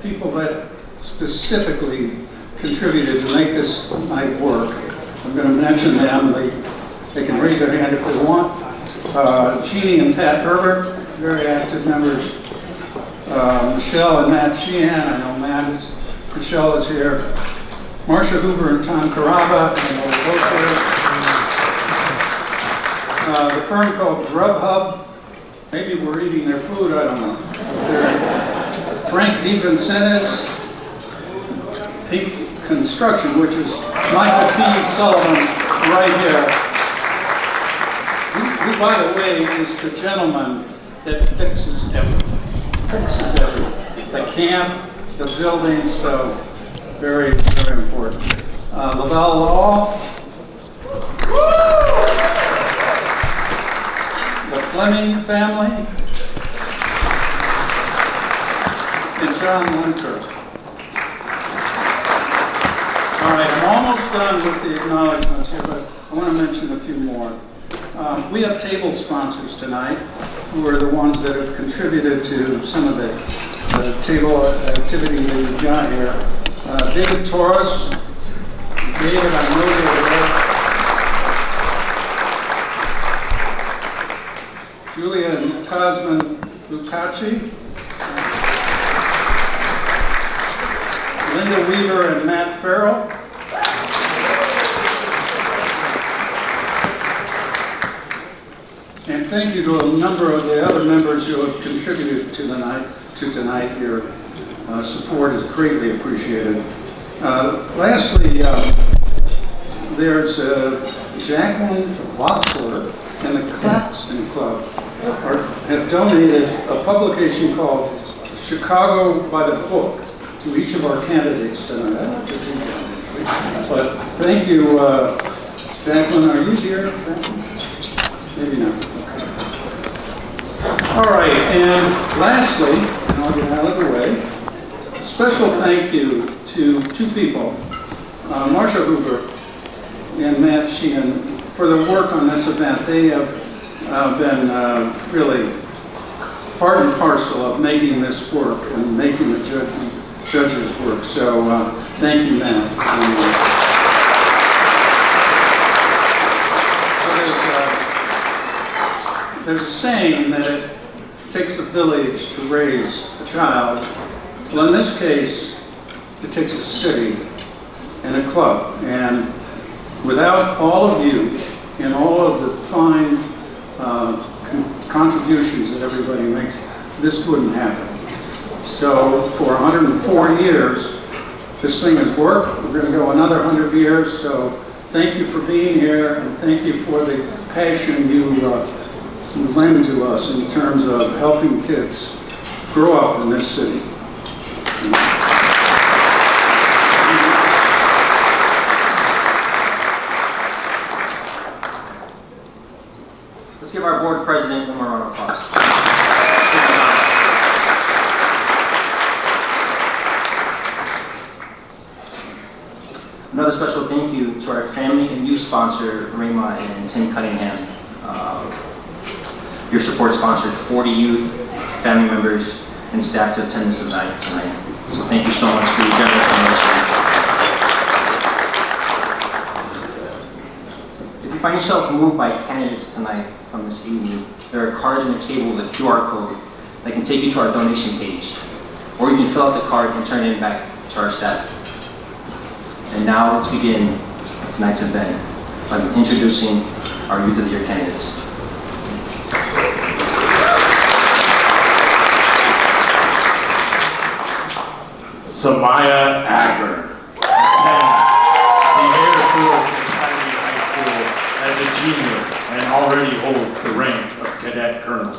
people that specifically contributed to make this night work. I'm going to mention them. They can raise their hand if they want. Jeannie and Pat Herbert, very active members. Michelle and Matt Sheehan, I know Michelle is here. Marcia Hoover and Tom Caraba, I know they're both here. The firm called Grubhub, maybe we're eating their food, I don't know. Frank DeVincentis, Peak Construction, which is Michael P. Sullivan right here, who by the way is the gentleman that fixes everything. The camp, the buildings, so very, very important. Lavelle Law, the Fleming family, and John Lunker. All right, I'm almost done with the acknowledgments here, but I want to mention a few more. We have table sponsors tonight, who are the ones that have contributed to some of the table activity that you've got here. David Torres. David, I know you're there. Julia and Cosmin Lucaci. Linda Weaver and Matt Farrell. And thank you to a number of the other members who have contributed to tonight. Your support is greatly appreciated. Lastly, there's Jacqueline Wassler and the Claxton Club have donated a publication called Chicago by the Book to each of our candidates tonight. I don't think but thank you, Jacqueline. Are you here? Maybe not. Okay. All right, and lastly, and I'll get out of the way, a special thank you to two people, Marcia Hoover and Matt Sheehan, for their work on this event. They have been really part and parcel of making this work and making the judges work. So thank you, Matt. There's a saying that it takes a village to raise a child. Well, in this case, it takes a city and a club. And without all of you and all of the fine contributions that everybody makes, this wouldn't happen. So for 104 years, this thing has worked. We're going to go another 100 years. So thank you for being here, and thank you for the passion you lend to us in terms of helping kids grow up in this city. Let's give our board president one more round of applause. Another special thank you to our family and youth sponsor, Rima and Tim Cunningham. Your support sponsored 40 youth, family members, and staff to attend this event tonight. So thank you so much for your generous donation. If you find yourself moved by candidates tonight from this evening, there are cards on the table with a QR code that can take you to our donation page. Or you can fill out the card and turn it back to our staff. And now let's begin tonight's event by introducing our Youth of the Year candidates. Samaya Acker attends the Air Force Academy High School as a junior and already holds the rank of Cadet Colonel,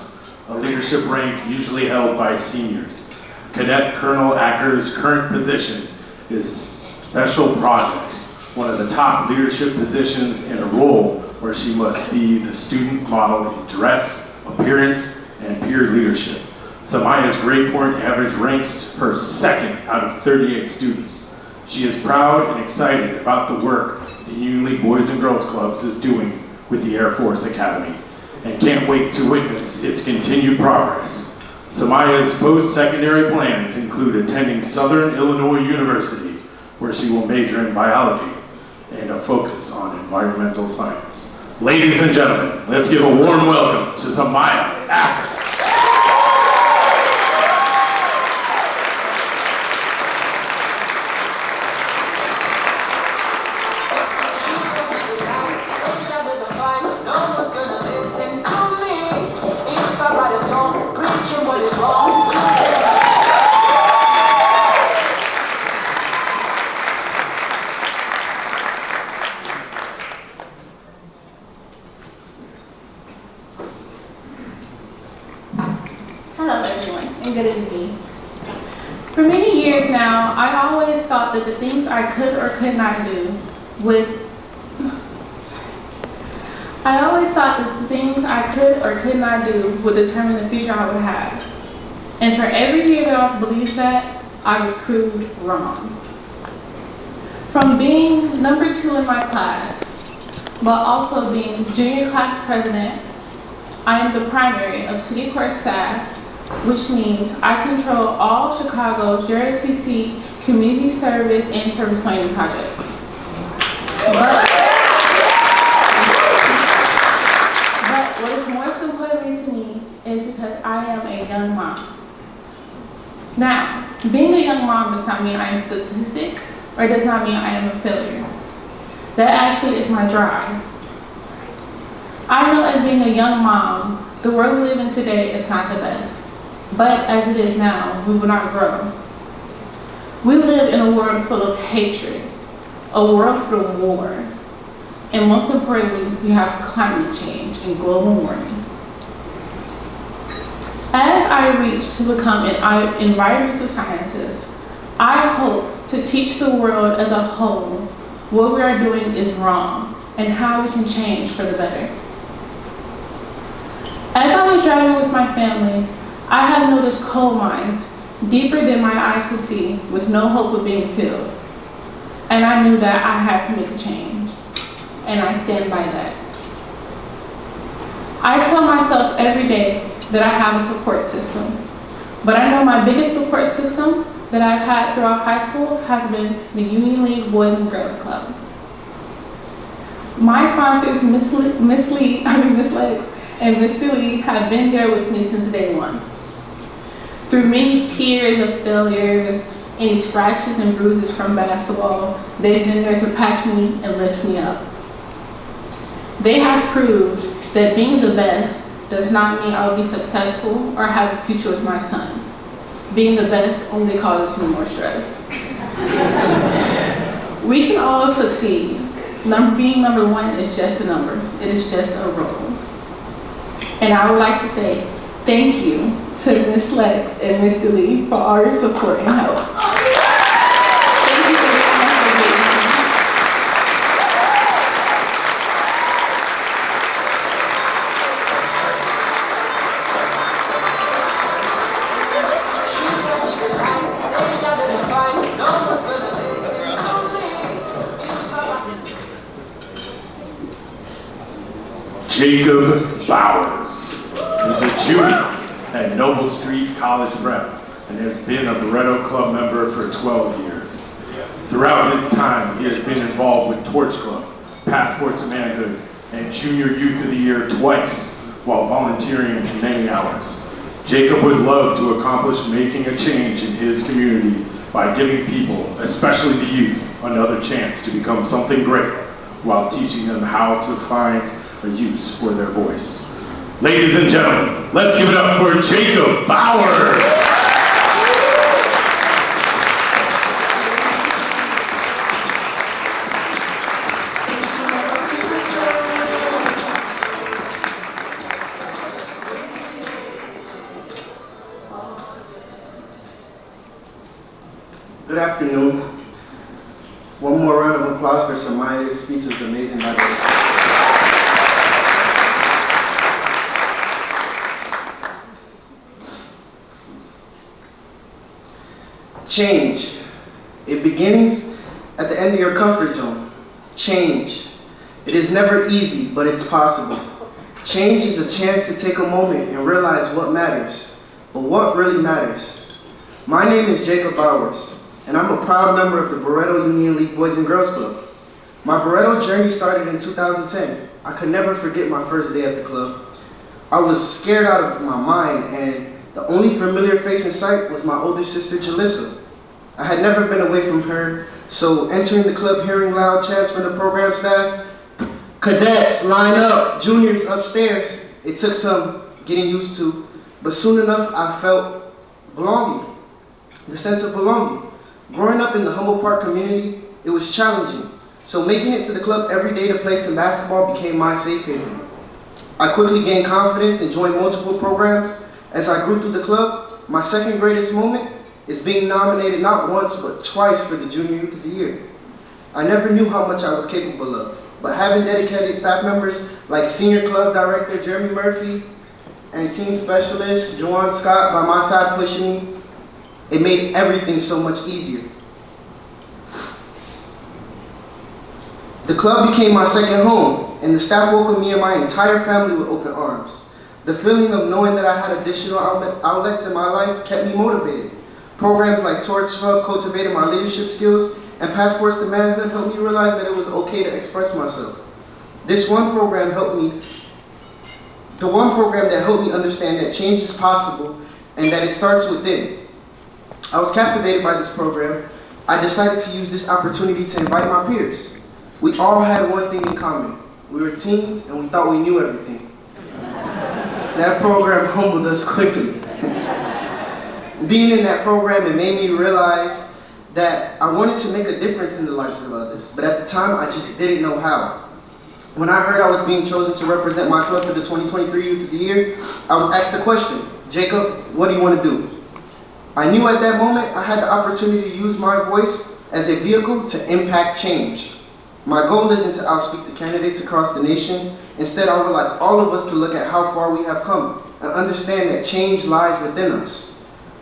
a leadership rank usually held by seniors. Cadet Colonel Acker's current position is Special Projects, one of the top leadership positions in a role where she must be the student model in dress, appearance, and peer leadership. Samaya's grade point average ranks her second out of 38 students. She is proud and excited about the work the Union League Boys and Girls Clubs is doing with the Air Force Academy and can't wait to witness its continued progress. Samaya's post-secondary plans include attending Southern Illinois University, where she will major in biology and a focus on environmental science. Ladies and gentlemen, let's give a warm welcome to Samaya Acker. Hello everyone, and good evening. For many years now, I always thought that the things I could or could not do would determine the future I would have. And for every year that I believed that, I was proved wrong. From being number 2 in my class, but also being junior class president, I am the primary of city court staff, which means I control all Chicago's YOTY community service and service planning projects. But what is most importantly to me is because I am a young mom. Now, being a young mom does not mean I am a statistic, or does not mean I am a failure. That actually is my drive. I know as being a young mom, the world we live in today is not the best. But as it is now, we will not grow. We live in a world full of hatred, a world full of war, and most importantly, we have climate change and global warming. As I reach to become an environmental scientist, I hope to teach the world as a whole what we are doing is wrong and how we can change for the better. As I was driving with my family, I have noticed coal mines deeper than my eyes could see with no hope of being filled. And I knew that I had to make a change, and I stand by that. I tell myself every day that I have a support system, but I know my biggest support system that I've had throughout high school has been the Union League Boys and Girls Club. My sponsors, Miss Legs and Mr. Lee, have been there with me since day one. Through many tears of failures, any scratches and bruises from basketball, they've been there to patch me and lift me up. They have proved that being the best does not mean I will be successful or have a future with my son. Being the best only causes me more stress. We can all succeed. Being number 1 is just a number. It is just a role. And I would like to say thank you to Ms. Lex and Mr. Lee for all your support and help. Thank you very much for being here. Jacob Bowers is a junior at Noble Street College Prep and has been a Barretto Club member for 12 years. Throughout his time, he has been involved with Torch Club, Passport to Manhood, and Junior Youth of the Year twice, while volunteering many hours. Jacob would love to accomplish making a change in his community by giving people, especially the youth, another chance to become something great, while teaching them how to find a use for their voice. Ladies and gentlemen, let's give it up for Jacob Bowers. Good afternoon. One more round of applause for Samaya. Your speech was amazing, by the way. Change. It begins at the end of your comfort zone. Change. It is never easy, but it's possible. Change is a chance to take a moment and realize what matters. but what really matters. My name is Jacob Bowers, and I'm a proud member of the Barreto Union League Boys and Girls Club. My Barreto journey started in 2010. I could never forget my first day at the club. I was scared out of my mind, and the only familiar face in sight was my older sister, Jalissa. I had never been away from her, so entering the club hearing loud chants from the program staff, "Cadets, line up, juniors upstairs," it took some getting used to, but soon enough I felt belonging, the sense of belonging. Growing up in the Humboldt Park community, it was challenging, so making it to the club every day to play some basketball became my safe haven. I quickly gained confidence and joined multiple programs. As I grew through the club, my second greatest moment is being nominated not once but twice for the Junior Youth of the Year. I never knew how much I was capable of, but having dedicated staff members like Senior Club Director Jeremy Murphy and Team Specialist Juwan Scott by my side pushing me, it made everything so much easier. The club became my second home, and the staff welcomed me and my entire family with open arms. The feeling of knowing that I had additional outlets in my life kept me motivated. Programs like Torch Hub cultivated my leadership skills, and Passports to Manhood helped me realize that it was okay to express myself. The one program that helped me understand that change is possible and that it starts within. I was captivated by this program. I decided to use this opportunity to invite my peers. We all had one thing in common. We were teens and we thought we knew everything. That program humbled us quickly. Being in that program, it made me realize that I wanted to make a difference in the lives of others, but at the time, I just didn't know how. When I heard I was being chosen to represent my club for the 2023 Youth of the Year, I was asked the question, "Jacob, what do you want to do?" I knew at that moment I had the opportunity to use my voice as a vehicle to impact change. My goal isn't to outspeak the candidates across the nation. Instead, I would like all of us to look at how far we have come and understand that change lies within us.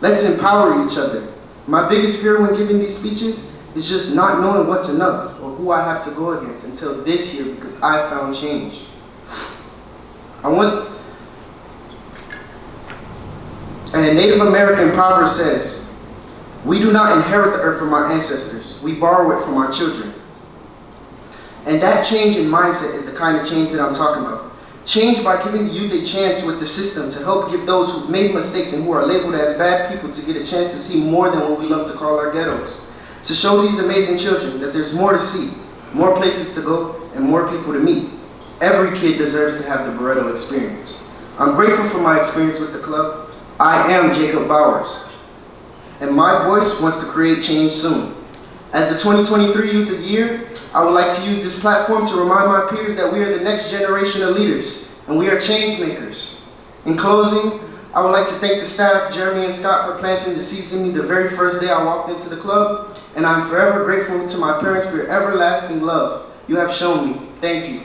Let's empower each other. My biggest fear when giving these speeches is just not knowing what's enough or who I have to go against until this year, because I found change. A Native American proverb says, "We do not inherit the earth from our ancestors, we borrow it from our children." And that change in mindset is the kind of change that I'm talking about. Change by giving the youth a chance with the system to help give those who've made mistakes and who are labeled as bad people to get a chance to see more than what we love to call our ghettos. To show these amazing children that there's more to see, more places to go, and more people to meet. Every kid deserves to have the Barreto experience. I'm grateful for my experience with the club. I am Jacob Bowers, and my voice wants to create change soon. As the 2023 Youth of the Year, I would like to use this platform to remind my peers that we are the next generation of leaders, and we are change makers. In closing, I would like to thank the staff, Jeremy and Scott, for planting the seeds in me the very first day I walked into the club, and I'm forever grateful to my parents for your everlasting love you have shown me. Thank you.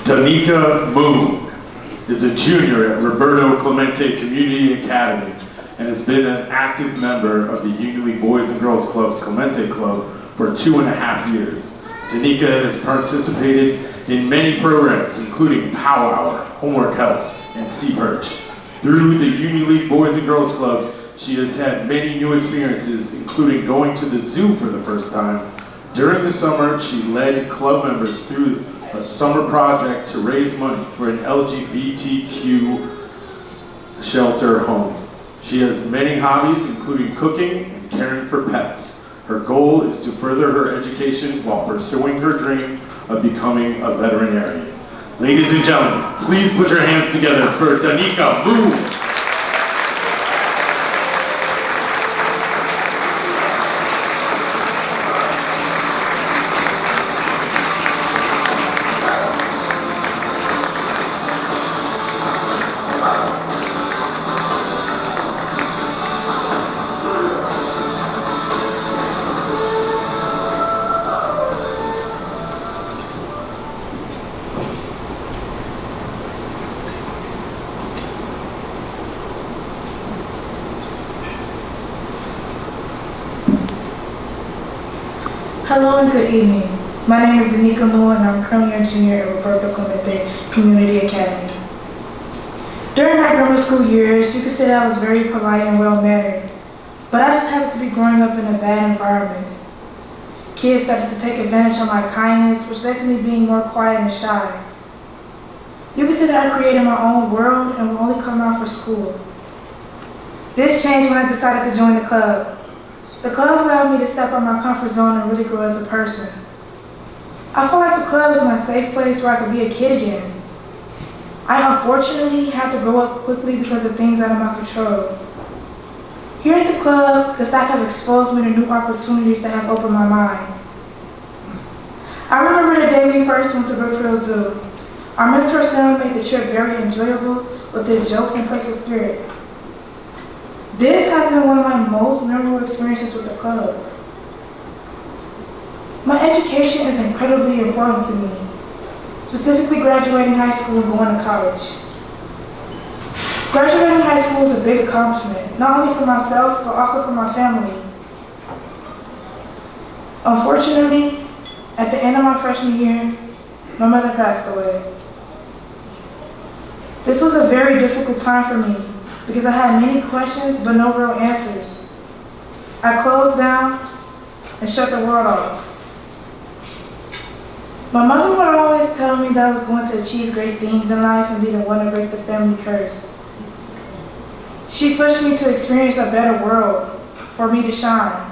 Danica Moon is a junior at Roberto Clemente Community Academy and has been an active member of the Union League Boys and Girls Club's Clemente Club for 2.5 years. Danica has participated in many programs, including Pow Hour, Homework Help, and Sea Perch. Through the Union League Boys and Girls Clubs, she has had many new experiences, including going to the zoo for the first time. During the summer, she led club members through a summer project to raise money for an LGBTQ shelter home. She has many hobbies, including cooking and caring for pets. Her goal is to further her education while pursuing her dream of becoming a veterinarian. Ladies and gentlemen, please put your hands together for Danica Moon. Hello and good evening. My name is Danica Moore and I'm currently a junior at Roberto Clemente Community Academy. During my grammar school years, you could say that I was very polite and well-mannered, but I just happened to be growing up in a bad environment. Kids started to take advantage of my kindness, which led to me being more quiet and shy. You could say that I created my own world and would only come out for school. This changed when I decided to join the club. The club allowed me to step out of my comfort zone and really grow as a person. I feel like the club is my safe place where I could be a kid again. I unfortunately had to grow up quickly because of things out of my control. Here at the club, the staff have exposed me to new opportunities that have opened my mind. I remember the day we first went to Brookfield Zoo. Our mentor Sam made the trip very enjoyable with his jokes and playful spirit. This has been one of my most memorable experiences with the club. My education is incredibly important to me, specifically graduating high school and going to college. Graduating high school is a big accomplishment, not only for myself, but also for my family. Unfortunately, at the end of my freshman year, my mother passed away. This was a very difficult time for me because I had many questions but no real answers. I closed down and shut the world off. My mother would always tell me that I was going to achieve great things in life and be the one to break the family curse. She pushed me to experience a better world for me to shine.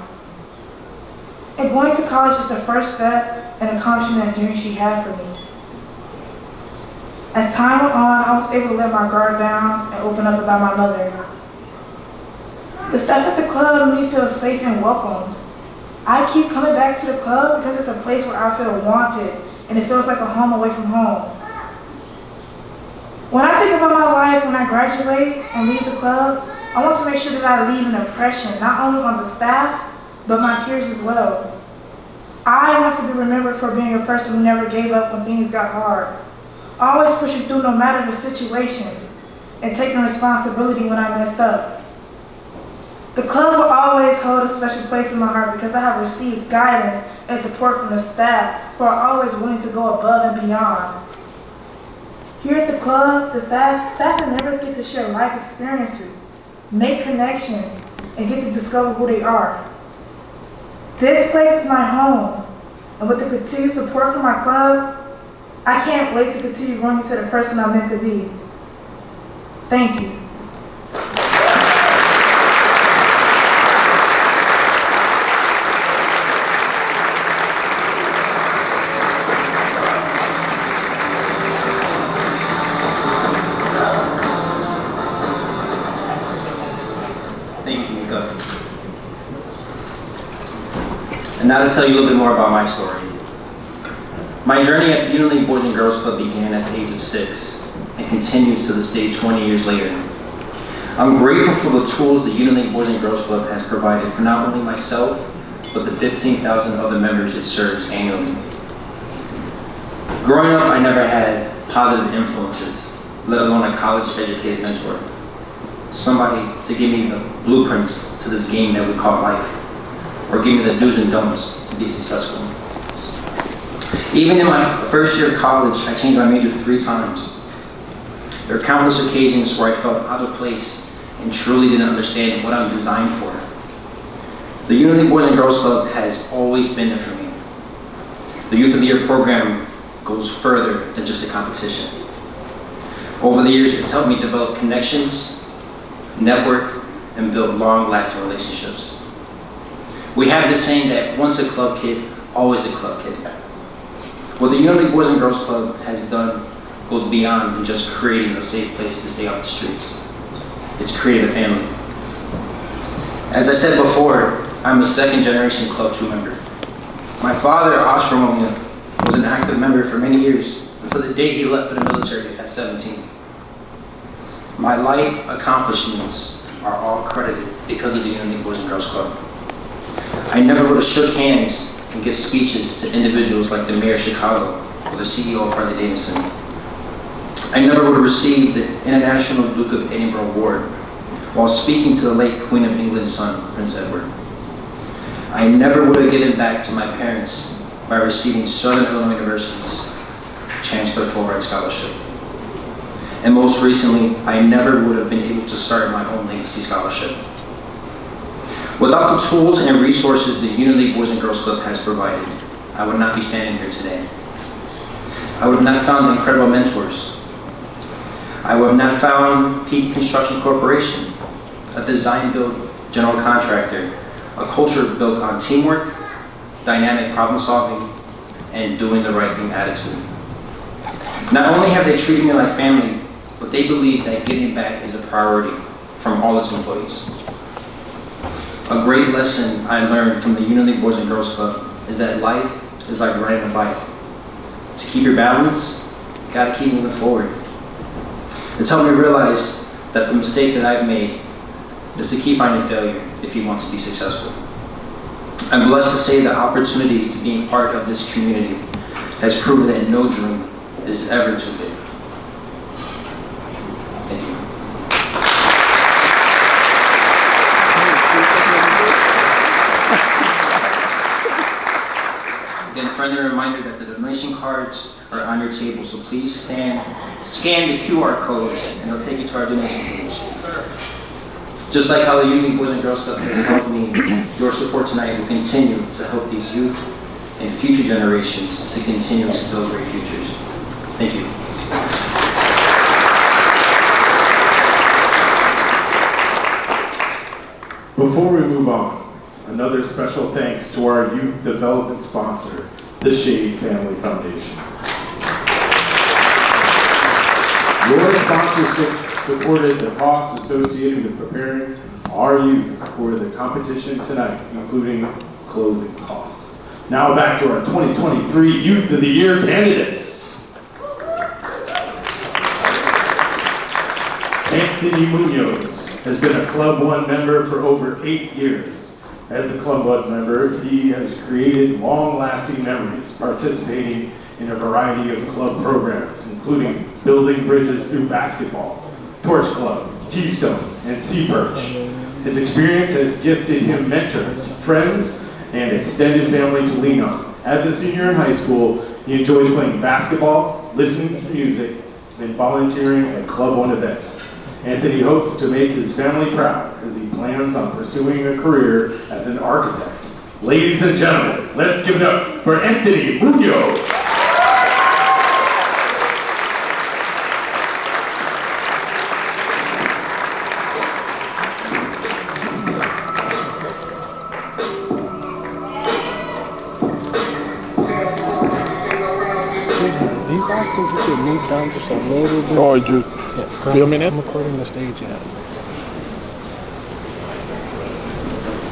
And going to college is the first step in accomplishing that dream she had for me. As time went on, I was able to let my guard down and open up about my mother. The staff at the club made me feel safe and welcomed. I keep coming back to the club because it's a place where I feel wanted and it feels like a home away from home. When I think about my life when I graduate and leave the club, I want to make sure that I leave an impression not only on the staff, but my peers as well. I want to be remembered for being a person who never gave up when things got hard, always pushing through no matter the situation, and taking responsibility when I messed up. The club will always hold a special place in my heart because I have received guidance and support from the staff who are always willing to go above and beyond. Here at the club, the staff and members get to share life experiences, make connections, and get to discover who they are. This place is my home, and with the continued support from my club, I can't wait to continue growing into the person I'm meant to be. Thank you. Thank you, Mika. And now to tell you a little bit more about my story. My journey at the ULBGC Boys and Girls Club began at the age of 6 and continues to this day 20 years later. I'm grateful for the tools the ULBGC Boys and Girls Club has provided for not only myself, but the 15,000 other members it serves annually. Growing up, I never had positive influences, let alone a college-educated mentor. Somebody to give me the blueprints to this game that we call life, or give me the do's and don'ts to be successful. Even in my first year of college, I changed my major 3 times. There are countless occasions where I felt out of place and truly didn't understand what I'm designed for. The ULBGC Boys and Girls Club has always been there for me. The Youth of the Year program goes further than just a competition. Over the years, it's helped me develop connections, network, and build long-lasting relationships. We have this saying that once a club kid, always a club kid. What the ULBGC Boys and Girls Club has done goes beyond than just creating a safe place to stay off the streets. It's created a family. As I said before, I'm a second-generation Club 2 member. My father, Oscar Molina, was an active member for many years until the day he left for the military at 17. My life accomplishments are all credited because of the ULBGC Boys and Girls Club. I never would have shook hands and give speeches to individuals like the Mayor of Chicago or the CEO of Harley Davidson. I never would have received the International Duke of Edinburgh Award while speaking to the late Queen of England's son, Prince Edward. I never would have given back to my parents by receiving Southern Illinois University's Chancellor Fulbright Scholarship. And most recently, I never would have been able to start my own Legacy Scholarship. Without the tools and resources the Union League Boys and Girls Club has provided, I would not be standing here today. I would have not found the incredible mentors. I would have not found Peak Construction Corporation, a design-build general contractor, a culture built on teamwork, dynamic problem solving, and doing the right thing attitude. Not only have they treated me like family, but they believe that giving back is a priority from all its employees. A great lesson I learned from the Union League Boys and Girls Club is that life is like riding a bike. To keep your balance, you gotta keep moving forward. It's helped me realize that the mistakes that I've made is the key finding failure if you want to be successful. I'm blessed to say the opportunity to be a part of this community has proven that no dream is ever too big. Thank you. Again, friendly reminder that the donation cards are on your table, so please scan the QR code and it'll take you to our donation page. Just like how the Union League Boys and Girls Club has helped me, your support tonight will continue to help these youth and future generations to continue to build great futures. Thank you. Before we move on, another special thanks to our youth development sponsor, the Shade Family Foundation. Your sponsorship supported the costs associated with preparing our youth for the competition tonight, including clothing costs. Now back to our 2023 Youth of the Year candidates. Anthony Munoz has been a Club One member for over 8 years. As a Club One member, he has created long-lasting memories participating in a variety of club programs, including building bridges through basketball, Torch Club, Keystone, and Sea Perch. His experience has gifted him mentors, friends, and extended family to lean on. As a senior in high school, he enjoys playing basketball, listening to music, and volunteering at Club One events. Anthony hopes to make his family proud as he plans on pursuing a career as an architect. Ladies and gentlemen, let's give it up for Anthony Munoz. Do you guys think you could move down just a little bit? Oh, you filming it? I'm recording the stage, yeah.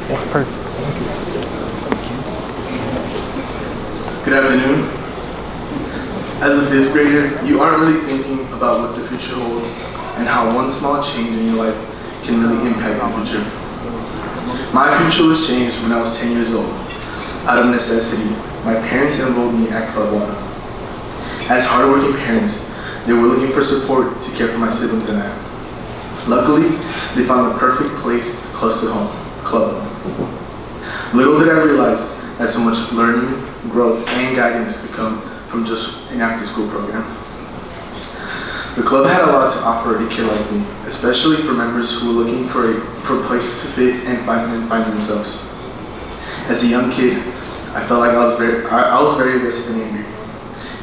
That's perfect. Thank you. Good afternoon. As a 5th grader, you aren't really thinking about what the future holds and how one small change in your life can really impact the future. My future was changed when I was 10 years old. Out of necessity, my parents enrolled me at Club One. As hardworking parents, they were looking for support to care for my siblings and I. Luckily, they found the perfect place close to home, Club One. Little did I realize that so much learning, growth, and guidance could come from just an after-school program. The club had a lot to offer a kid like me, especially for members who were looking for places to fit and find themselves. As a young kid, I felt like I was very aggressive and angry.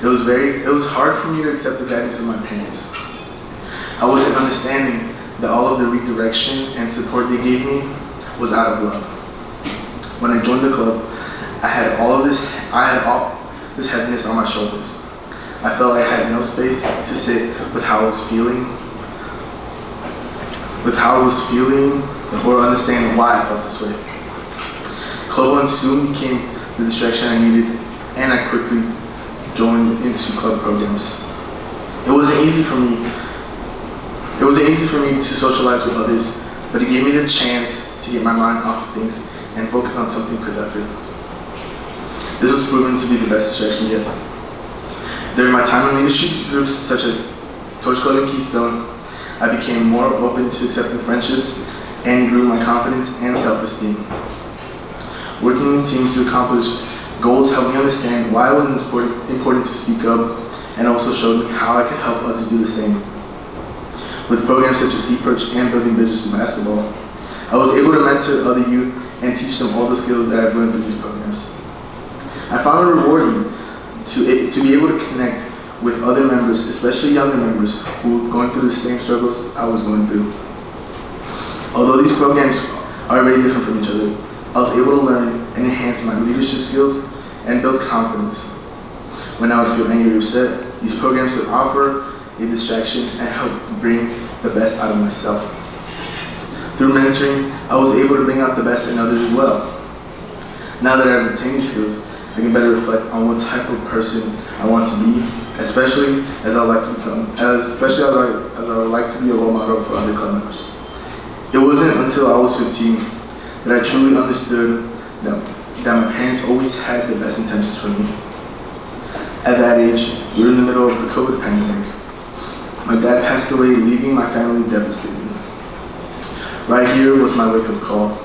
It was hard for me to accept the guidance of my parents. I wasn't understanding that all of the redirection and support they gave me was out of love. When I joined the club, I had all this heaviness on my shoulders. I felt like I had no space to sit with how I was feeling, or understand why I felt this way. Club One soon became the distraction I needed, and I quickly joined into club programs. It wasn't easy for me to socialize with others, but it gave me the chance to get my mind off of things and focus on something productive. This was proven to be the best distraction yet. During my time in leadership groups such as Torch Club and Keystone, I became more open to accepting friendships and grew my confidence and self-esteem. Working in teams to accomplish goals helped me understand why it was important to speak up, and also showed me how I could help others do the same. With programs such as C-Perch and Building Bridges through Basketball, I was able to mentor other youth and teach them all the skills that I've learned through these programs. I found it rewarding to be able to connect with other members, especially younger members who were going through the same struggles I was going through. Although these programs are very different from each other, I was able to learn and enhance my leadership skills and build confidence. When I would feel angry or upset, these programs would offer a distraction and help bring the best out of myself. Through mentoring, I was able to bring out the best in others as well. Now that I've attained these skills, I can better reflect on what type of person I want to be, especially as I would like to become, as I would like to be a role model for other club members. It wasn't until I was 15 that I truly understood that my parents always had the best intentions for me. At that age, we were in the middle of the COVID pandemic. My dad passed away, leaving my family devastated. Right here was my wake-up call.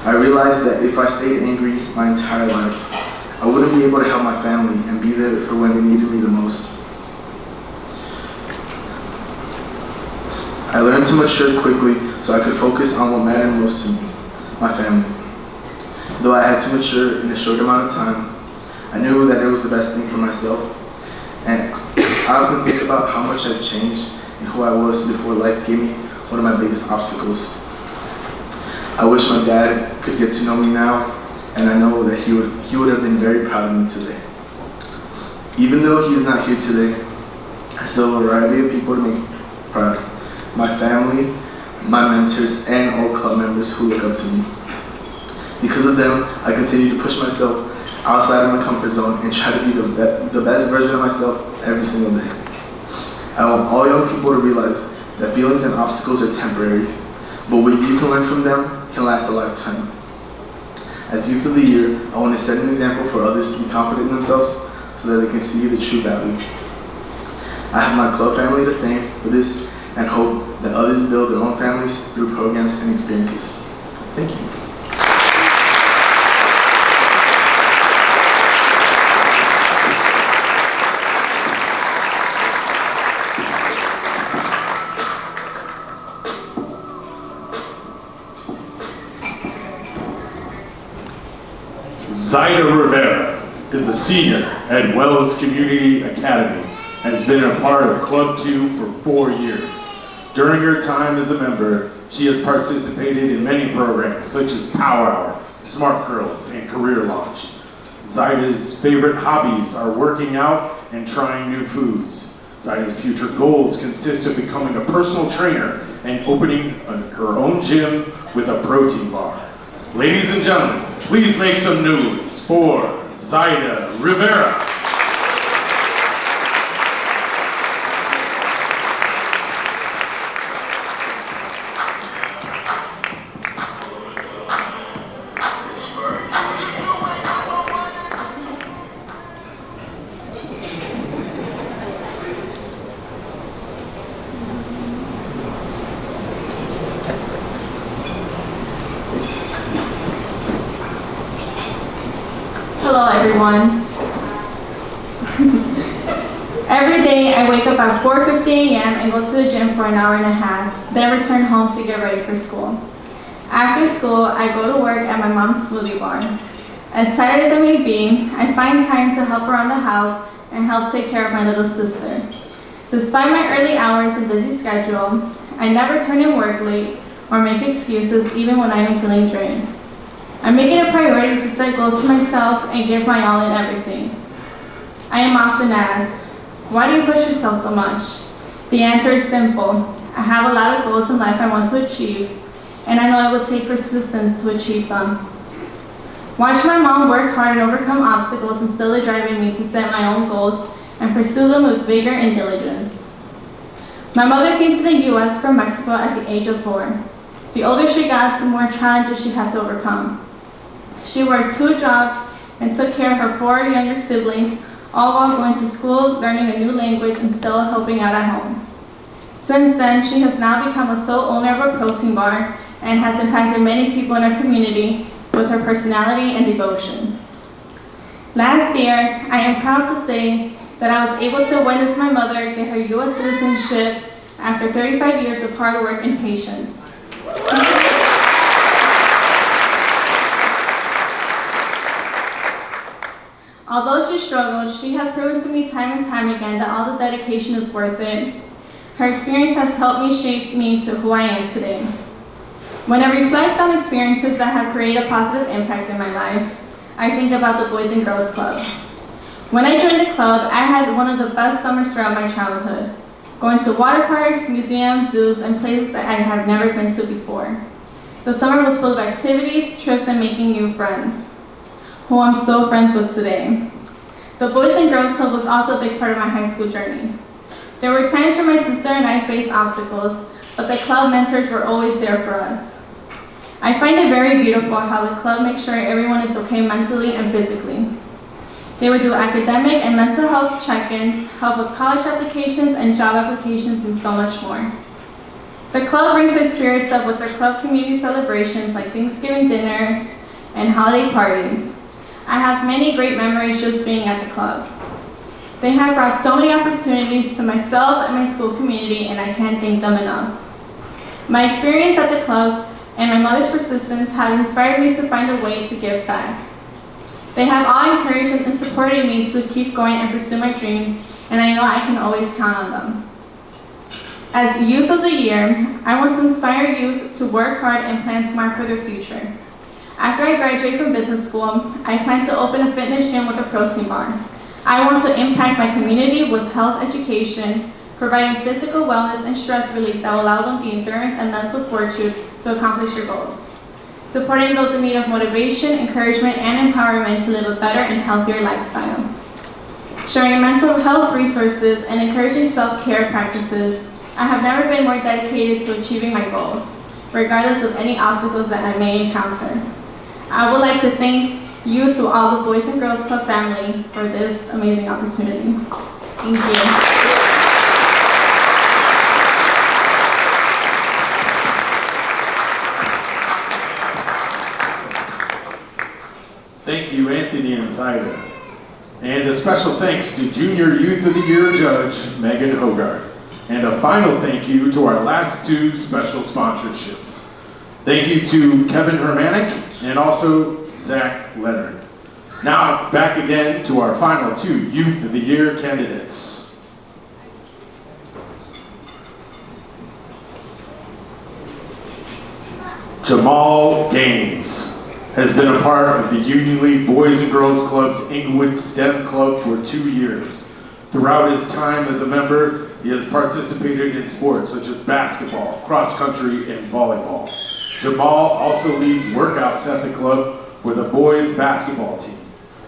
I realized that if I stayed angry my entire life, I wouldn't be able to help my family and be there for when they needed me the most. I learned to mature quickly so I could focus on what mattered most to me, my family. Though I had to mature in a short amount of time, I knew that it was the best thing for myself, and I often think about how much I've changed and who I was before life gave me one of my biggest obstacles. I wish my dad could get to know me now, and I know that he would have been very proud of me today. Even though he is not here today, I still have a variety of people to make proud. My family, my mentors, and all club members who look up to me. Because of them, I continue to push myself outside of my comfort zone and try to be the best version of myself every single day. I want all young people to realize that feelings and obstacles are temporary, but what you can learn from them can last a lifetime. As Youth of the Year, I want to set an example for others to be confident in themselves so that they can see the true value. I have my club family to thank for this and hope that others build their own families through programs and experiences. Thank you. Zaida Rivera is a senior at Wells Community Academy, has been a part of Club 2 for 4 years. During her time as a member, she has participated in many programs such as Power Hour, Smart Girls, and Career Launch. Zaida's favorite hobbies are working out and trying new foods. Zaida's future goals consist of becoming a personal trainer and opening her own gym with a protein bar. Ladies and gentlemen, please make some noise for Zaida Rivera. Hello everyone. Every day I wake up at 4:50 a.m. and go to the gym for an hour and a half, then return home to get ready for school. After school, I go to work at my mom's smoothie bar. As tired as I may be, I find time to help around the house and help take care of my little sister. Despite my early hours and busy schedule, I never turn in work late or make excuses even when I am feeling drained. I make it a priority to set goals for myself and give my all in everything. I am often asked, why do you push yourself so much? The answer is simple. I have a lot of goals in life I want to achieve, and I know it will take persistence to achieve them. Watching my mom work hard and overcome obstacles is still driving me to set my own goals and pursue them with vigor and diligence. My mother came to the U.S. from Mexico at the age of 4. The older she got, the more challenges she had to overcome. She worked 2 jobs and took care of her 4 younger siblings, all while going to school, learning a new language, and still helping out at home. Since then, she has now become a sole owner of a protein bar and has impacted many people in her community with her personality and devotion. Last year, I am proud to say that I was able to witness my mother get her U.S. citizenship after 35 years of hard work and patience. Although she struggled, she has proven to me time and time again that all the dedication is worth it. Her experience has helped me shape me to who I am today. When I reflect on experiences that have created a positive impact in my life, I think about the Boys and Girls Club. When I joined the club, I had one of the best summers throughout my childhood, going to water parks, museums, zoos, and places that I have never been to before. The summer was full of activities, trips, and making new friends, who I'm still friends with today. The Boys and Girls Club was also a big part of my high school journey. There were times when my sister and I faced obstacles, but the club mentors were always there for us. I find it very beautiful how the club makes sure everyone is okay mentally and physically. They would do academic and mental health check-ins, help with college applications and job applications, and so much more. The club brings their spirits up with their club community celebrations like Thanksgiving dinners and holiday parties. I have many great memories just being at the club. They have brought so many opportunities to myself and my school community, and I can't thank them enough. My experience at the clubs and my mother's persistence have inspired me to find a way to give back. They have all encouraged and supported me to keep going and pursue my dreams, and I know I can always count on them. As Youth of the Year, I want to inspire youth to work hard and plan smart for their future. After I graduate from business school, I plan to open a fitness gym with a protein bar. I want to impact my community with health education, providing physical wellness and stress relief that will allow them the endurance and mental fortitude to accomplish their goals. Supporting those in need of motivation, encouragement, and empowerment to live a better and healthier lifestyle. Sharing mental health resources and encouraging self-care practices, I have never been more dedicated to achieving my goals, regardless of any obstacles that I may encounter. I would like to thank you to all the Boys and Girls Club family for this amazing opportunity. Thank you. Thank you, Anthony and Zaida. And a special thanks to Junior Youth of the Year Judge, Megan Hogard. And a final thank you to our last two special sponsorships. Thank you to Kevin Hermanic and also Zach Leonard. Now, back again to our final two Youth of the Year candidates. Jamal Gaines has been a part of the Union League Boys and Girls Club's Inglewood STEM Club for 2 years. Throughout his time as a member, he has participated in sports such as basketball, cross country, and volleyball. Jamal also leads workouts at the club with a boys basketball team.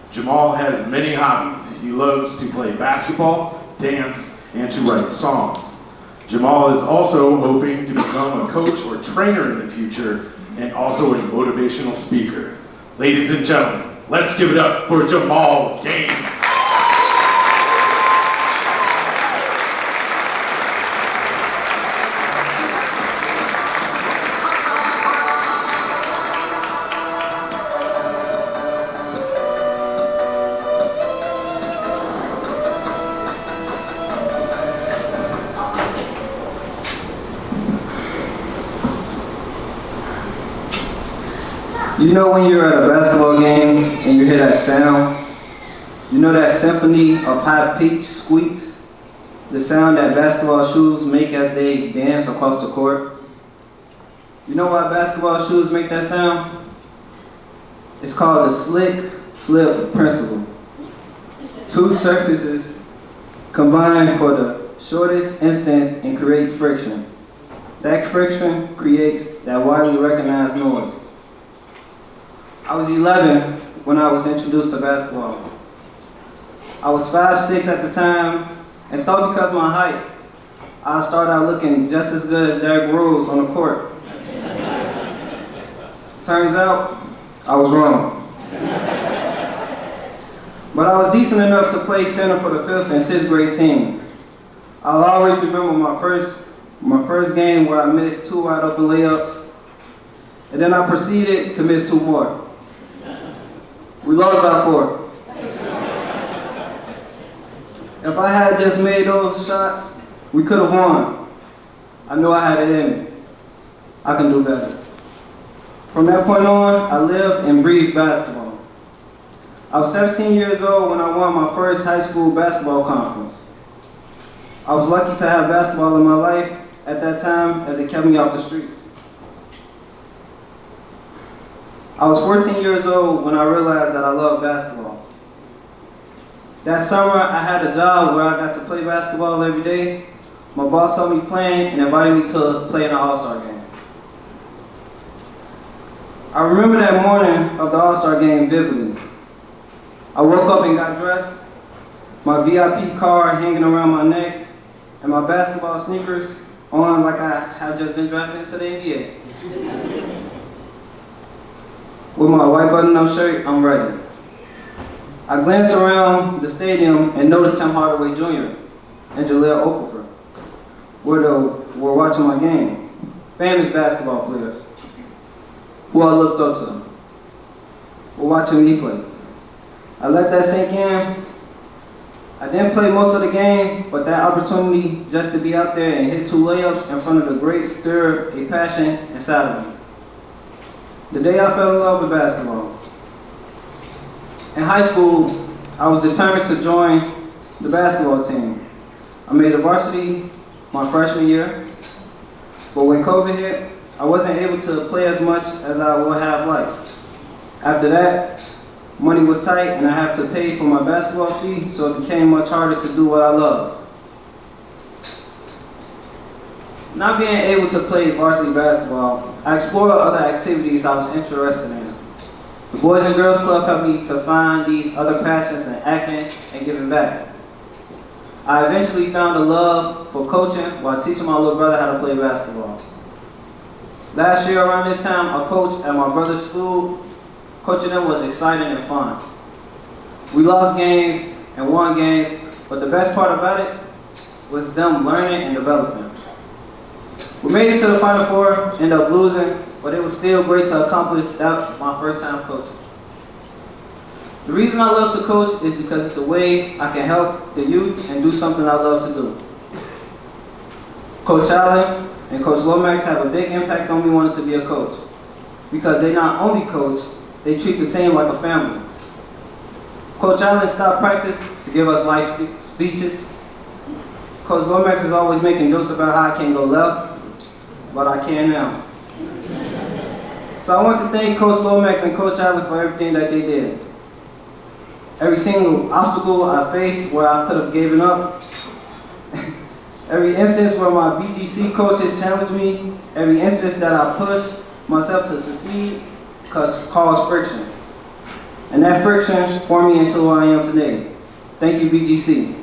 Jamal has many hobbies. He loves to play basketball, dance, and to write songs. Jamal is also hoping to become a coach or trainer in the future, and also a motivational speaker. Ladies and gentlemen, let's give it up for Jamal Gaines. You know when you're at a basketball game and you hear that sound? You know that symphony of high-pitched squeaks? The sound that basketball shoes make as they dance across the court? You know why basketball shoes make that sound? It's called the slick slip principle. Two surfaces combine for the shortest instant and create friction. That friction creates that widely recognized noise. I was 11 when I was introduced to basketball. I was 5'6" at the time and thought because of my height, I started out looking just as good as Derrick Rose on the court. Turns out, I was wrong. But I was decent enough to play center for the 5th and 6th grade team. I'll always remember my first game where I missed 2 wide open layups, and then I proceeded to miss 2 more. We lost by 4. If I had just made those shots, we could have won. I knew I had it in me. I can do better. From that point on, I lived and breathed basketball. I was 17 years old when I won my first high school basketball conference. I was lucky to have basketball in my life at that time as it kept me off the streets. I was 14 years old when I realized that I loved basketball. That summer, I had a job where I got to play basketball every day. My boss saw me playing and invited me to play in an All-Star game. I remember that morning of the All-Star game vividly. I woke up and got dressed, my VIP card hanging around my neck, and my basketball sneakers on like I have just been drafted into the NBA. With my white button-up shirt, I'm ready. I glanced around the stadium and noticed Tim Hardaway Jr. and Jaleel Okafor were watching my game. Famous basketball players who I looked up to were watching me play. I let that sink in. I didn't play most of the game, but that opportunity just to be out there and hit 2 layups in front of the greats stirred a passion inside of me. The day I fell in love with basketball. In high school, I was determined to join the basketball team. I made a varsity my freshman year, but when COVID hit, I wasn't able to play as much as I would have liked. After that, money was tight and I had to pay for my basketball fee, so it became much harder to do what I love. Not being able to play varsity basketball, I explored other activities I was interested in. The Boys and Girls Club helped me to find these other passions in acting and giving back. I eventually found a love for coaching while teaching my little brother how to play basketball. Last year around this time, I coached at my brother's school. Coaching them was exciting and fun. We lost games and won games, but the best part about it was them learning and developing. We made it to the Final Four, ended up losing, but it was still great to accomplish that my first time coaching. The reason I love to coach is because it's a way I can help the youth and do something I love to do. Coach Allen and Coach Lomax have a big impact on me wanting to be a coach, because they not only coach, they treat the team like a family. Coach Allen stopped practice to give us life speeches. Coach Lomax is always making jokes about how I can't go left, but I can now. So I want to thank Coach Lomax and Coach Allen for everything that they did. Every single obstacle I faced where I could have given up, every instance where my BGC coaches challenged me, every instance that I pushed myself to succeed caused friction. And that friction formed me into who I am today. Thank you, BGC.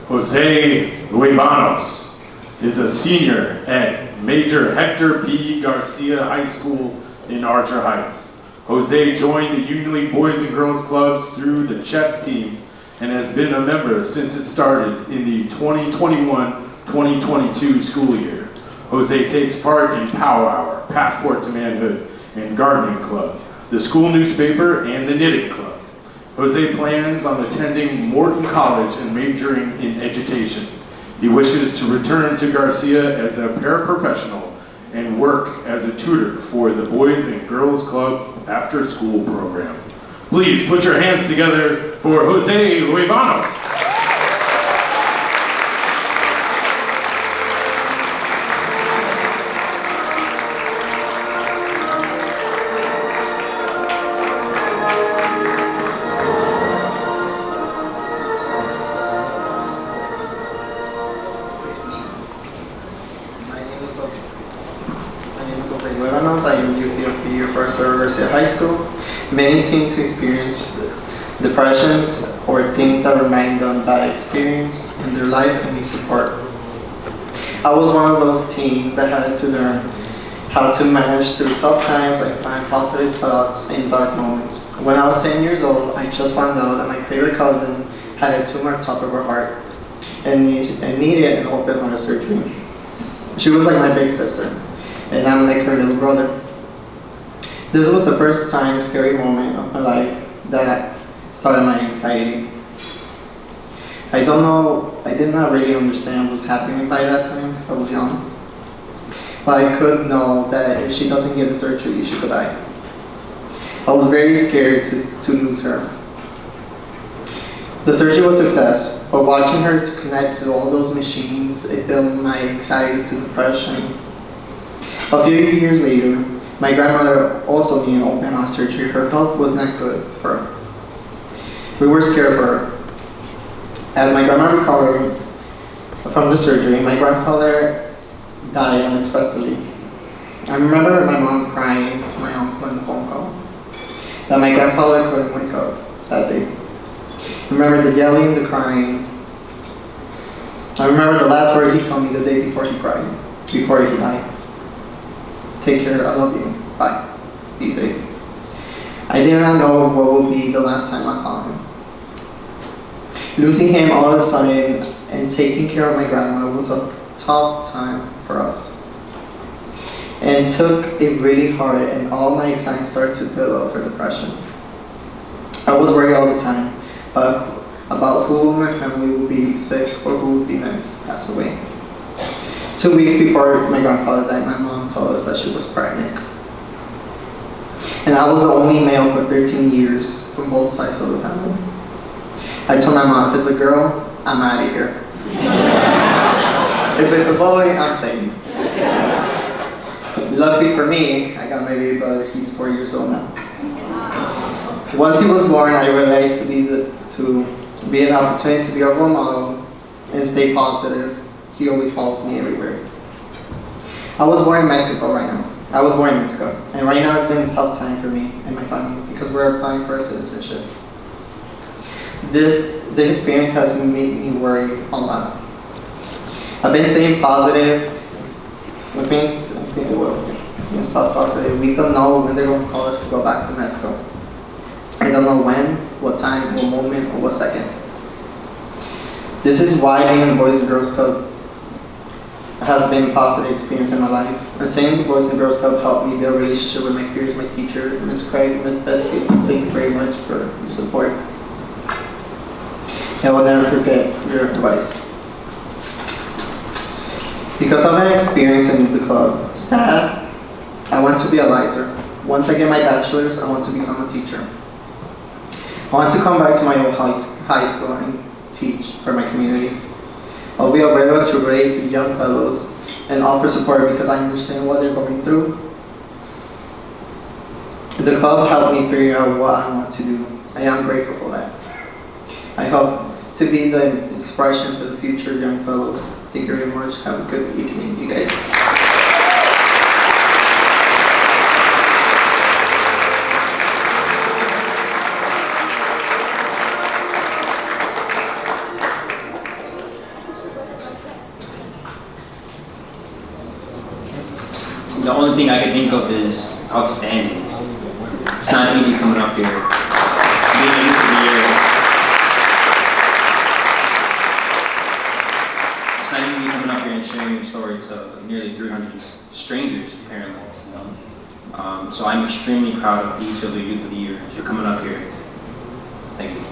Jose Luebanos is a senior at Major Hector B. Garcia High School in Archer Heights. Jose joined the Union League Boys and Girls Clubs through the chess team and has been a member since it started in the 2021-2022 school year. Jose takes part in Power Hour, Passport to Manhood, and Gardening Club, the school newspaper, and the Knitting Club. Jose plans on attending Morton College and majoring in education. He wishes to return to Garcia as a paraprofessional and work as a tutor for the Boys and Girls Club after school program. Please put your hands together for Jose Luebanos. I am UP of the year for Garcia High School. Many teens experience depressions or things that remind them bad experience in their life and need support. I was one of those teens that had to learn how to manage through tough times and find positive thoughts in dark moments. When I was 10 years old, I just found out that my favorite cousin had a tumor on top of her heart and needed an open heart surgery. She was like my big sister, and I'm like her little brother. This was the first time scary moment of my life that started my anxiety. I did not really understand what was happening by that time because I was young. But I could know that if she doesn't get the surgery, she could die. I was very scared to lose her. The surgery was a success, but watching her to connect to all those machines, it built my anxiety to depression. A few years later, my grandmother also needed open heart surgery. Her health was not good for her. We were scared for her. As my grandma recovered from the surgery, my grandfather died unexpectedly. I remember my mom crying to my uncle on the phone call that my grandfather couldn't wake up that day. I remember the yelling, the crying. I remember the last word he told me the day before he cried, before he died. Take care, I love you, bye, be safe. I did not know what would be the last time I saw him. Losing him all of a sudden and taking care of my grandma was a tough time for us. And took it really hard, and all my anxiety started to build up for depression. I was worried all the time about who in my family would be sick or who would be next to pass away. 2 weeks before my grandfather died, my mom told us that she was pregnant. And I was the only male for 13 years from both sides of the family. I told my mom, if it's a girl, I'm out of here. If it's a boy, I'm staying. Luckily for me, I got my baby brother, he's 4 years old now. Once he was born, I realized to be an opportunity to be a role model and stay positive. He always follows me everywhere. I was born in Mexico right now. And right now it's been a tough time for me and my family because we're applying for citizenship. This experience has made me worry a lot. I've been staying positive. I've been stop positive. We don't know when they're going to call us to go back to Mexico. I don't know when, what time, what moment, or what second. This is why being in the Boys and Girls Club has been a positive experience in my life. Attending the Boys and Girls Club helped me build a relationship with my peers, my teacher, Ms. Craig, Ms. Betsy. Thank you very much for your support. I will never forget your advice. Because of my experience in the club, staff, I want to be a lizer. Once I get my bachelor's, I want to become a teacher. I want to come back to my old high school and teach for my community. I'll be able to relate to young fellows and offer support because I understand what they're going through. The club helped me figure out what I want to do. I am grateful for that. I hope to be the expression for the future young fellows. Thank you very much. Have a good evening, you guys. The only thing I can think of is outstanding. It's not easy coming up here. Being a youth of the year. It's not easy coming up here and sharing your story to nearly 300 strangers, apparently. You know? So I'm extremely proud of each of the youth of the year for coming up here. Thank you.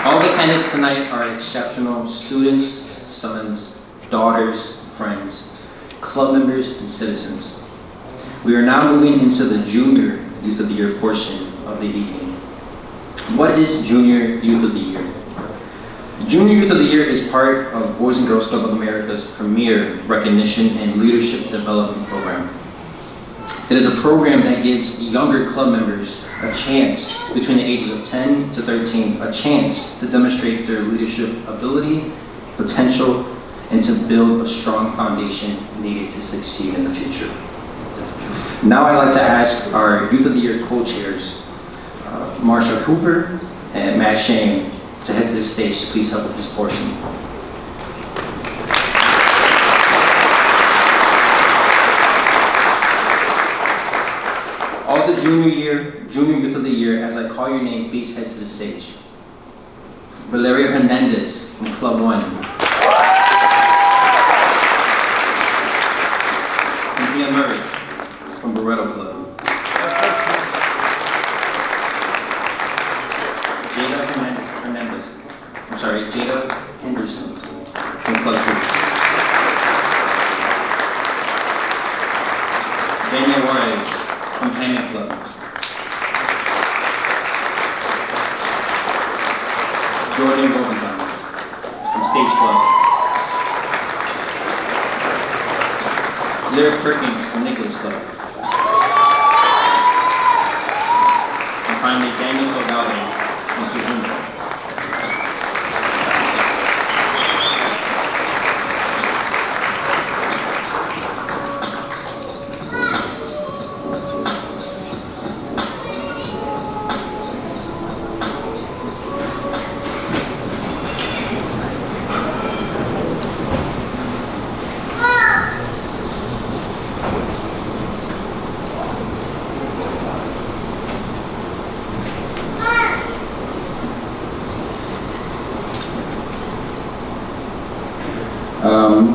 All the candidates tonight are exceptional students, sons, daughters, friends, club members, and citizens. We are now moving into the Junior Youth of the Year portion of the evening. What is Junior Youth of the Year? Junior Youth of the Year is part of Boys and Girls Club of America's premier recognition and leadership development program. It is a program that gives younger club members a chance, between the ages of 10 to 13, a chance to demonstrate their leadership ability, potential, and to build a strong foundation needed to succeed in the future. Now I'd like to ask our Youth of the Year co-chairs, Marsha Hoover and Matt Shane, to head to the stage to please help with this portion. the junior youth of the year, as I call your name, please head to the stage. Valeria Hernandez from Club 1. Cynthia Murray from Barreto Club. Jada Henderson from Club 2. Daniel Juarez from Panic Club. Jordan Robinson from Stage Club. Lyric Perkins from Nicholas Club. And finally, Daniel Salgado from Suzuki.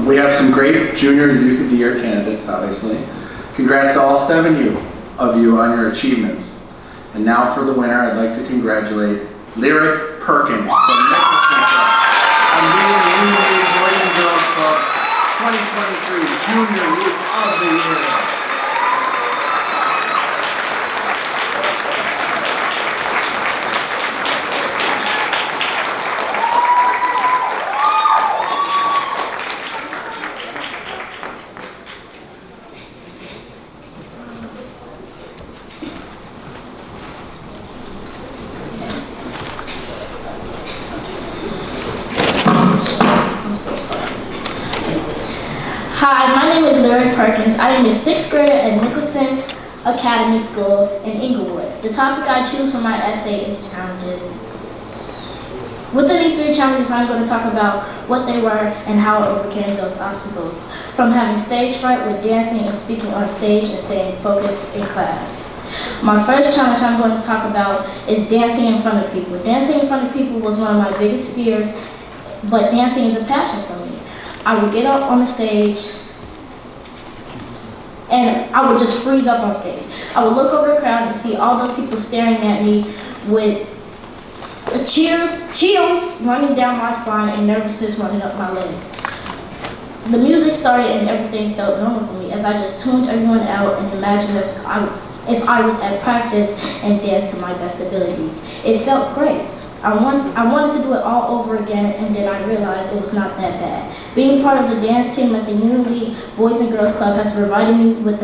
We have some great Junior Youth of the Year candidates, obviously. Congrats to all 7 of you on your achievements. And now for the winner, I'd like to congratulate Lyric Perkins from Nicholson Club on leading the Union League Boys and Girls Club 2023 Junior Youth of the Year. Hi, my name is Lyric Perkins. I am a 6th grader at Nicholson Academy School in Inglewood. The topic I choose for my essay is challenges. Within these 3 challenges, I'm going to talk about what they were and how I overcame those obstacles. From having stage fright with dancing and speaking on stage and staying focused in class. My first challenge I'm going to talk about is dancing in front of people. Dancing in front of people was one of my biggest fears, but dancing is a passion for me. I would get up on the stage and I would just freeze up on stage. I would look over the crowd and see all those people staring at me with chills running down my spine and nervousness running up my legs. The music started and everything felt normal for me as I just tuned everyone out and imagined if I was at practice and danced to my best abilities. It felt great. I wanted to do it all over again, and then I realized it was not that bad. Being part of the dance team at the Union League Boys and Girls Club has provided me with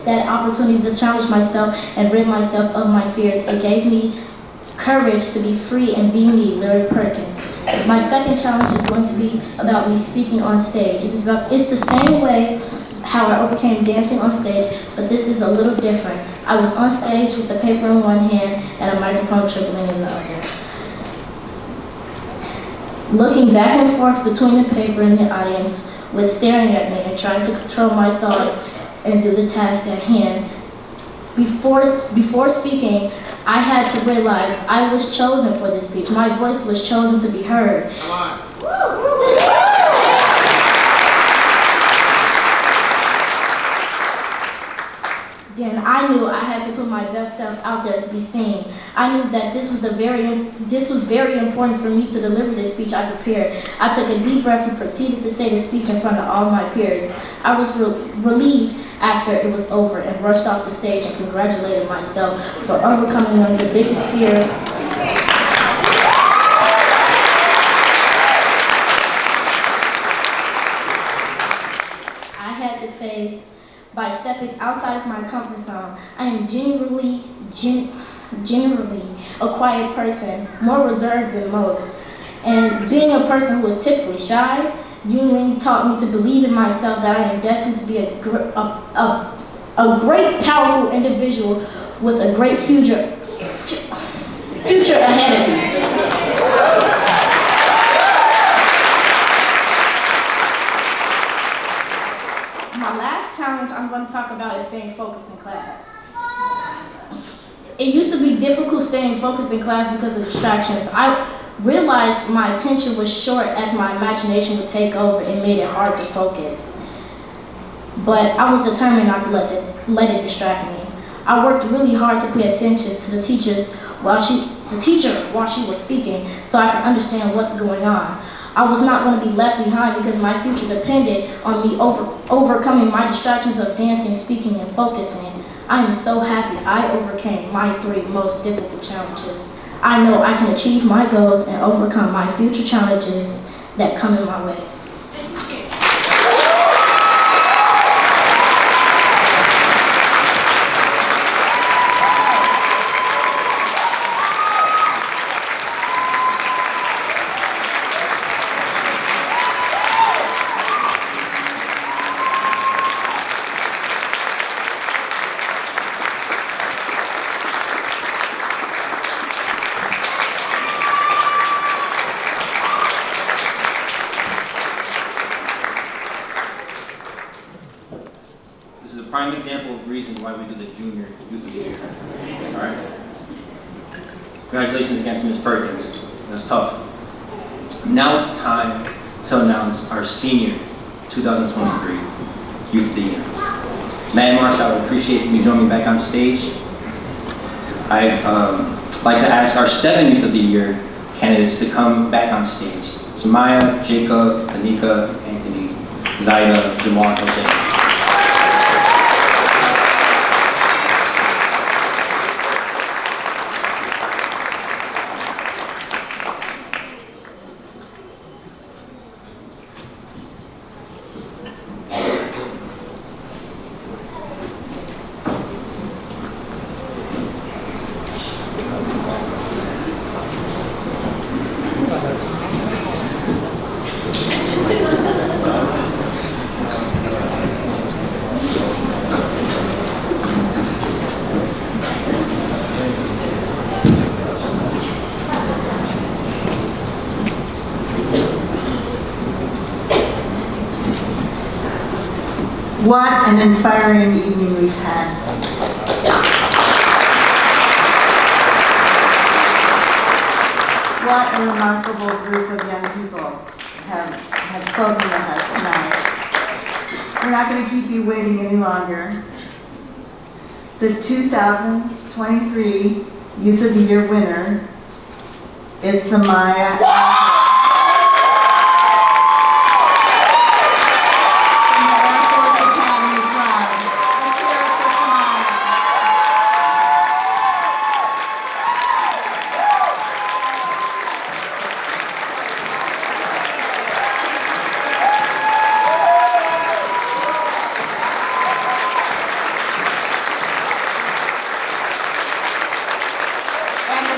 that opportunity to challenge myself and rid myself of my fears. It gave me courage to be free and be me, Lyric Perkins. My second challenge is going to be about me speaking on stage. It's the same way how I overcame dancing on stage, but this is a little different. I was on stage with the paper in one hand and a microphone trembling in the other. Looking back and forth between the paper and the audience was staring at me and trying to control my thoughts and do the task at hand. Before speaking, I had to realize I was chosen for this speech. My voice was chosen to be heard. Come on. Then I knew I had to put my best self out there to be seen. I knew that this was very important for me to deliver this speech I prepared. I took a deep breath and proceeded to say the speech in front of all my peers. I was relieved after it was over and rushed off the stage and congratulated myself for overcoming one of the biggest fears I had to face by stepping outside of my comfort zone. I am generally a quiet person, more reserved than most. And being a person who is typically shy, Union taught me to believe in myself, that I am destined to be a great, powerful individual with a great future ahead of me. My last challenge I'm going to talk about is staying focused in class. it used to be difficult staying focused in class because of distractions. I realized my attention was short as my imagination would take over and made it hard to focus. But I was determined not to let it distract me. I worked really hard to pay attention to the teacher while she was speaking so I could understand what's going on. I was not going to be left behind because my future depended on me overcoming my distractions of dancing, speaking, and focusing. I am so happy I overcame my 3 most difficult challenges. I know I can achieve my goals and overcome my future challenges that come in my way. This is a prime example of reason why we do the Junior Youth of the Year. All right? Congratulations again to Ms. Perkins. That's tough. Now it's time to announce our Senior 2023 Youth of the Year. Matt Marsh, I would appreciate if you could join me back on stage. I'd like to ask our 7 Youth of the Year candidates to come back on stage. Samaya, Jacob, Anika, Anthony, Zaida, Jamal, and Jose. What an inspiring evening we've had. What a remarkable group of young people have spoken with us tonight. We're not going to keep you waiting any longer. The 2023 Youth of the Year winner is Samaya.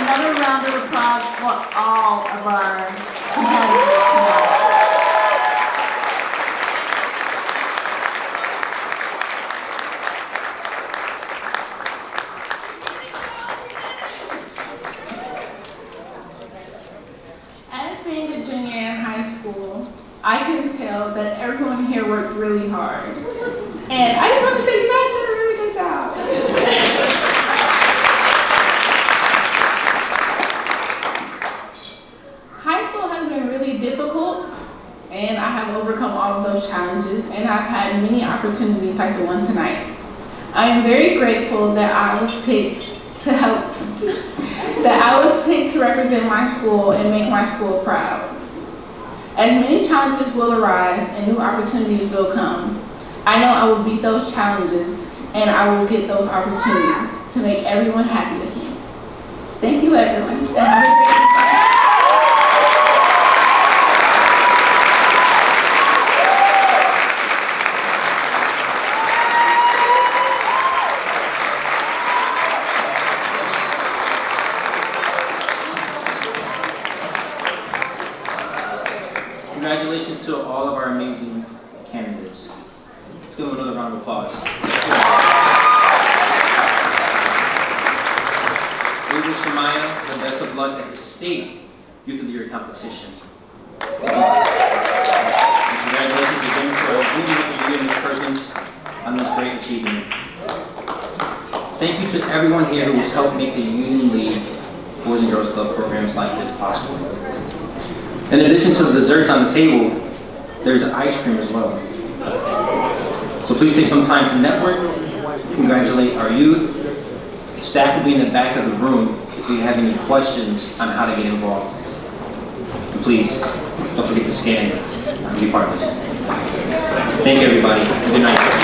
Another round of applause for all of our competitors tonight. As being a junior in high school, I can tell that everyone here worked really hard. And I just want to say you guys did a really good job. High school has been really difficult, and I have overcome all of those challenges, and I've had many opportunities like the one tonight. I am very grateful that I was picked to represent my school and make my school proud. As many challenges will arise and new opportunities will come, I know I will beat those challenges and I will get those opportunities to make everyone happy with me. Thank you, everyone, and have a great day. Congratulations to all of our amazing candidates. Let's give them another round of applause. We wish Shamaya the best of luck at the State Youth of the Year competition. And congratulations again to our Junior Youth of the Year, Ms. Perkins, on this great achievement. Thank you to everyone here who has helped make the Union League Boys and Girls Club programs like this possible. In addition to the desserts on the table, there's ice cream as well. So please take some time to network, congratulate our youth. Staff will be in the back of the room if you have any questions on how to get involved. And please, don't forget to scan and be part of this. Thank you, everybody. Good night.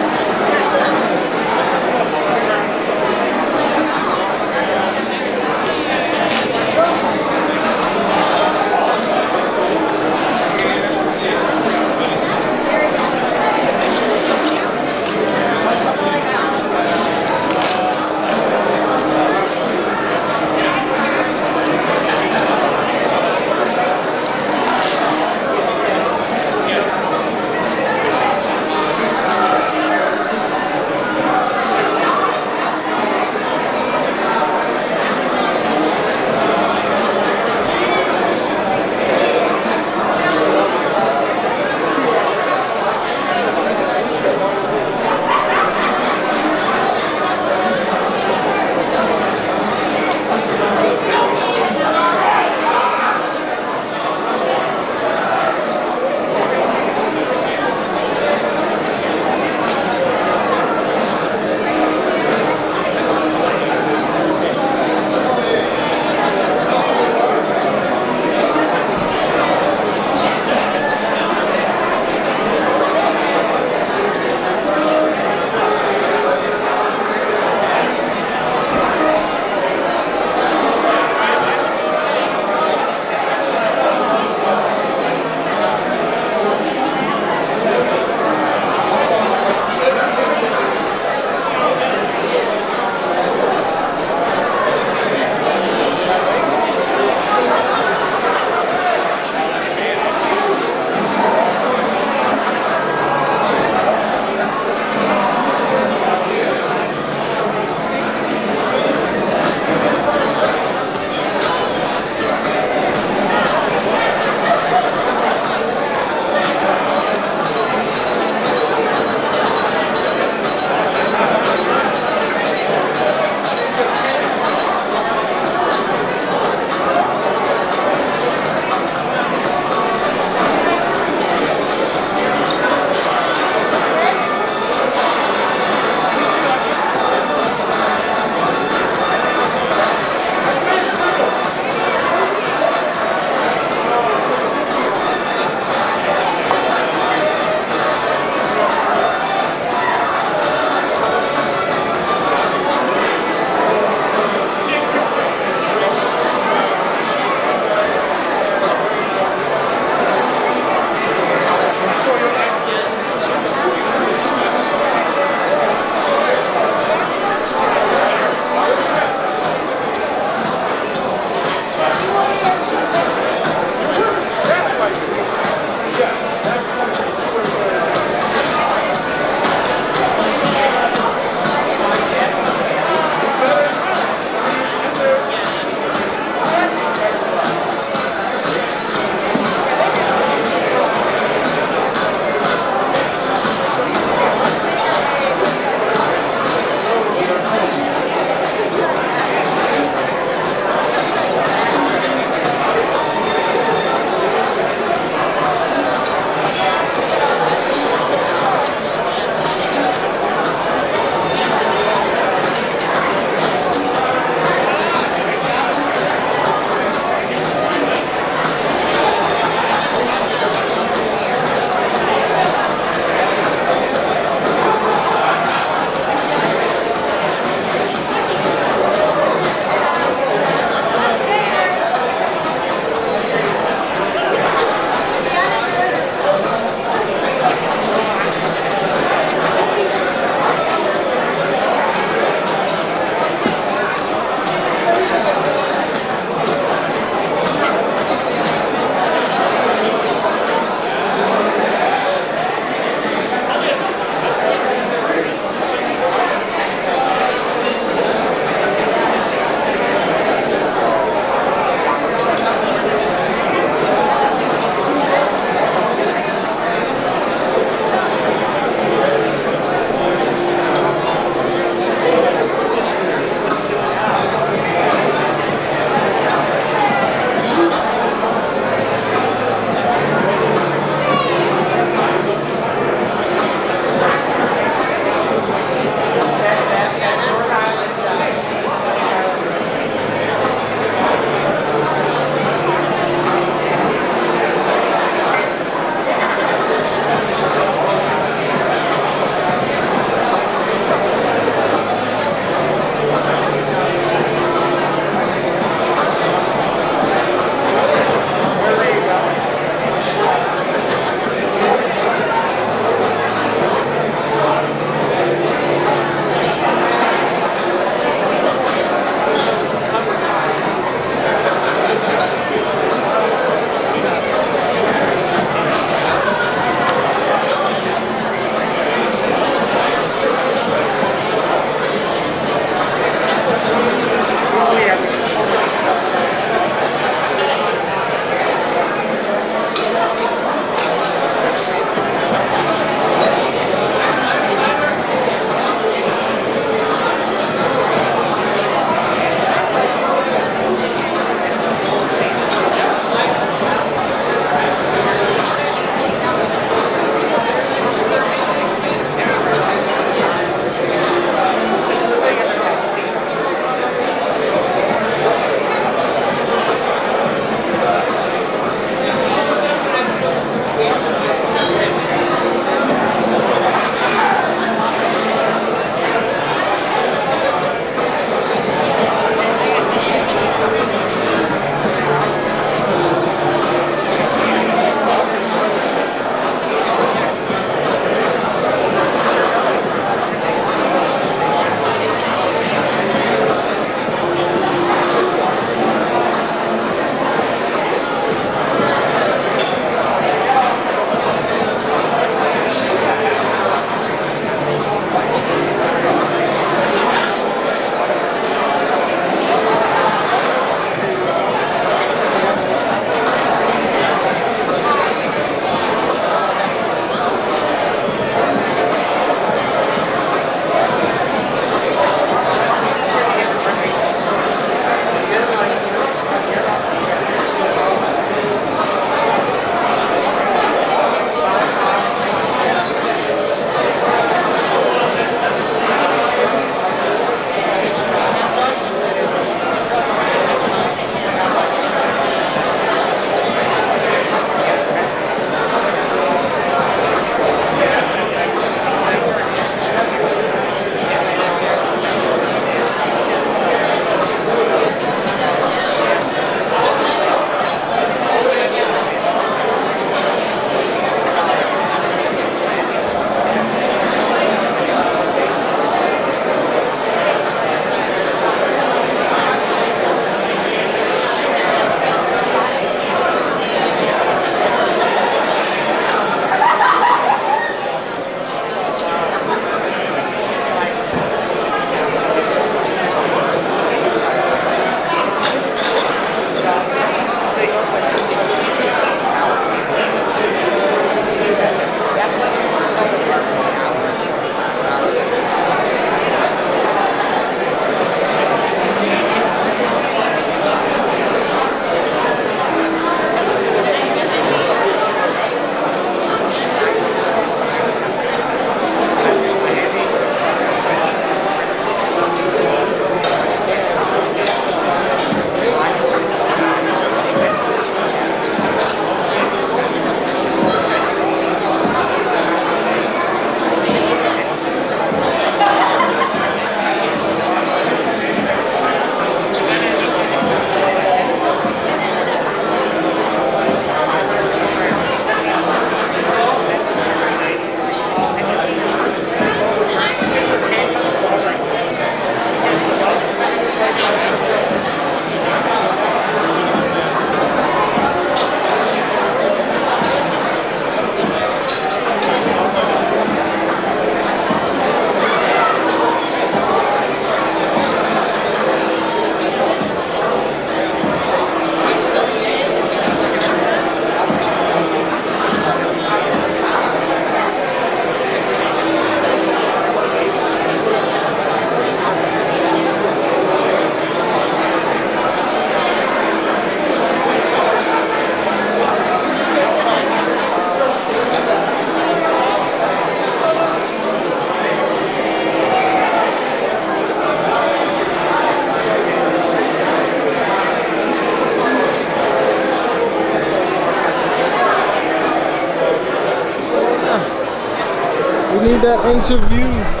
We need that interview.